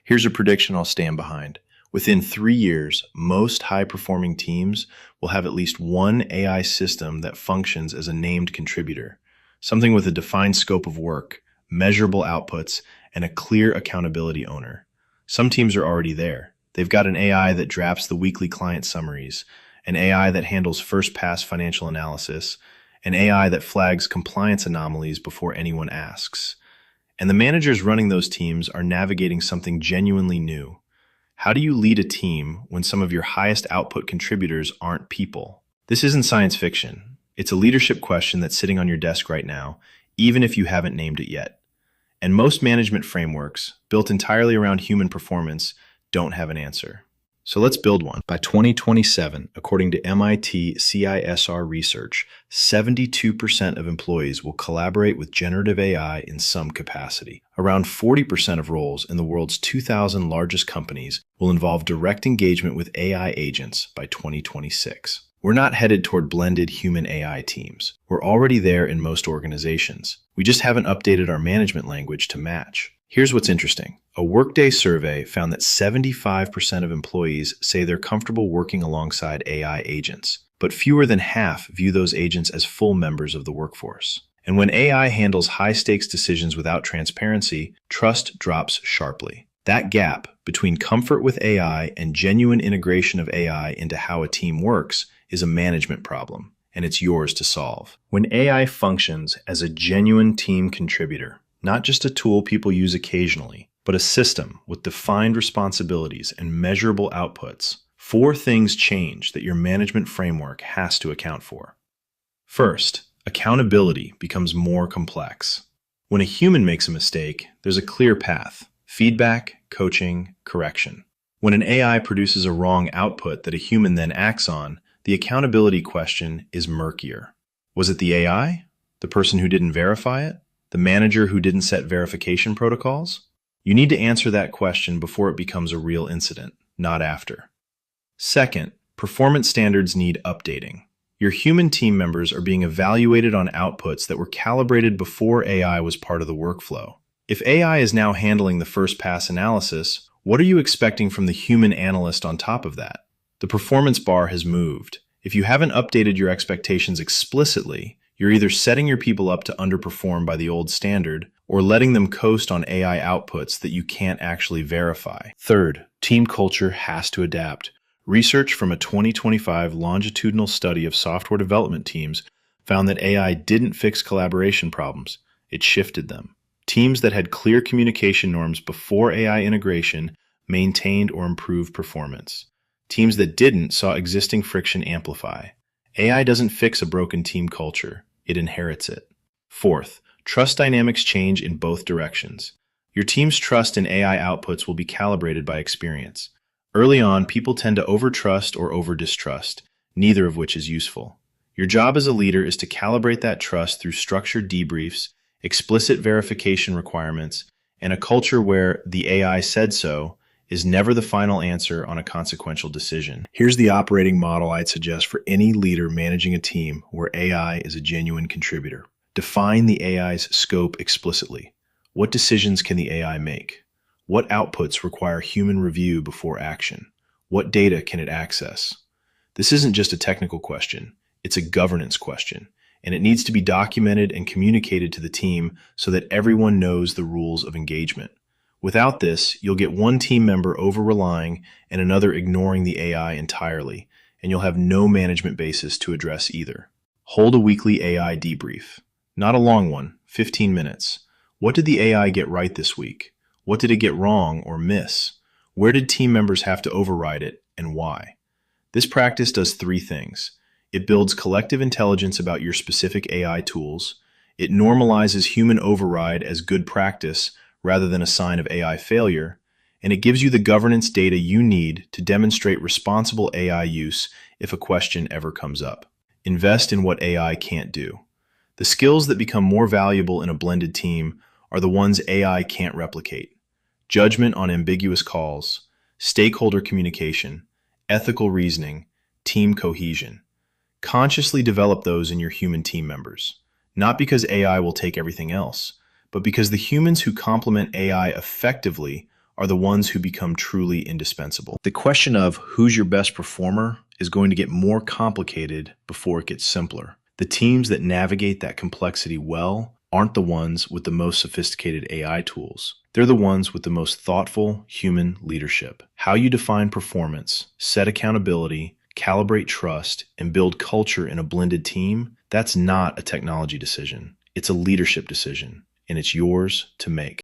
Here's a prediction I'll stand behind. Within 3 years, most high-performing teams will have at least one AI system that functions as a named contributor, something with a defined scope of work, measurable outputs, and a clear accountability owner. Some teams are already there. They've got an AI that drafts the weekly client summaries, an AI that handles first-pass financial analysis, an AI that flags compliance anomalies before anyone asks. And the managers running those teams are navigating something genuinely new. How do you lead a team when some of your highest output contributors aren't people? This isn't science fiction. It's a leadership question that's sitting on your desk right now, even if you haven't named it yet. And most management frameworks, built entirely around human performance, don't have an answer. So let's build one. By 2027, according to MIT CISR research, 72% of employees will collaborate with generative AI in some capacity. Around 40% of roles in the world's 2,000 largest companies will involve direct engagement with AI agents by 2026. We're not headed toward blended human-AI teams. We're already there in most organizations. We just haven't updated our management language to match. Here's what's interesting. A Workday survey found that 75% of employees say they're comfortable working alongside AI agents, but fewer than half view those agents as full members of the workforce. And when AI handles high-stakes decisions without transparency, trust drops sharply. That gap between comfort with AI and genuine integration of AI into how a team works is a management problem, and it's yours to solve. When AI functions as a genuine team contributor, not just a tool people use occasionally, but a system with defined responsibilities and measurable outputs, 4 things change that your management framework has to account for. First, accountability becomes more complex. When a human makes a mistake, there's a clear path: feedback, coaching, correction. When an AI produces a wrong output that a human then acts on, the accountability question is murkier. Was it the AI? The person who didn't verify it? The manager who didn't set verification protocols? You need to answer that question before it becomes a real incident, not after. Second, performance standards need updating. Your human team members are being evaluated on outputs that were calibrated before AI was part of the workflow. If AI is now handling the first-pass analysis, what are you expecting from the human analyst on top of that? The performance bar has moved. If you haven't updated your expectations explicitly, you're either setting your people up to underperform by the old standard or letting them coast on AI outputs that you can't actually verify. Third, team culture has to adapt. Research from a 2025 longitudinal study of software development teams found that AI didn't fix collaboration problems, it shifted them. Teams that had clear communication norms before AI integration maintained or improved performance. Teams that didn't saw existing friction amplify. AI doesn't fix a broken team culture. It inherits it. Fourth, trust dynamics change in both directions. Your team's trust in AI outputs will be calibrated by experience. Early on, people tend to over-trust or over-distrust, neither of which is useful. Your job as a leader is to calibrate that trust through structured debriefs, explicit verification requirements, and a culture where the AI said so is never the final answer on a consequential decision. Here's the operating model I'd suggest for any leader managing a team where AI is a genuine contributor. Define the AI's scope explicitly. What decisions can the AI make? What outputs require human review before action? What data can it access? This isn't just a technical question, it's a governance question, and it needs to be documented and communicated to the team so that everyone knows the rules of engagement. Without this, you'll get one team member over-relying and another ignoring the AI entirely, and you'll have no management basis to address either. Hold a weekly AI debrief. Not a long one, 15 minutes. What did the AI get right this week? What did it get wrong or miss? Where did team members have to override it, and why? This practice does 3 things. It builds collective intelligence about your specific AI tools. It normalizes human override as good practice rather than a sign of AI failure, and it gives you the governance data you need to demonstrate responsible AI use if a question ever comes up. Invest in what AI can't do. The skills that become more valuable in a blended team are the ones AI can't replicate. Judgment on ambiguous calls, stakeholder communication, ethical reasoning, team cohesion. Consciously develop those in your human team members, not because AI will take everything else, but because the humans who complement AI effectively are the ones who become truly indispensable. The question of who's your best performer is going to get more complicated before it gets simpler. The teams that navigate that complexity well aren't the ones with the most sophisticated AI tools. They're the ones with the most thoughtful human leadership. How you define performance, set accountability, calibrate trust, and build culture in a blended team, that's not a technology decision. It's a leadership decision, and it's yours to make.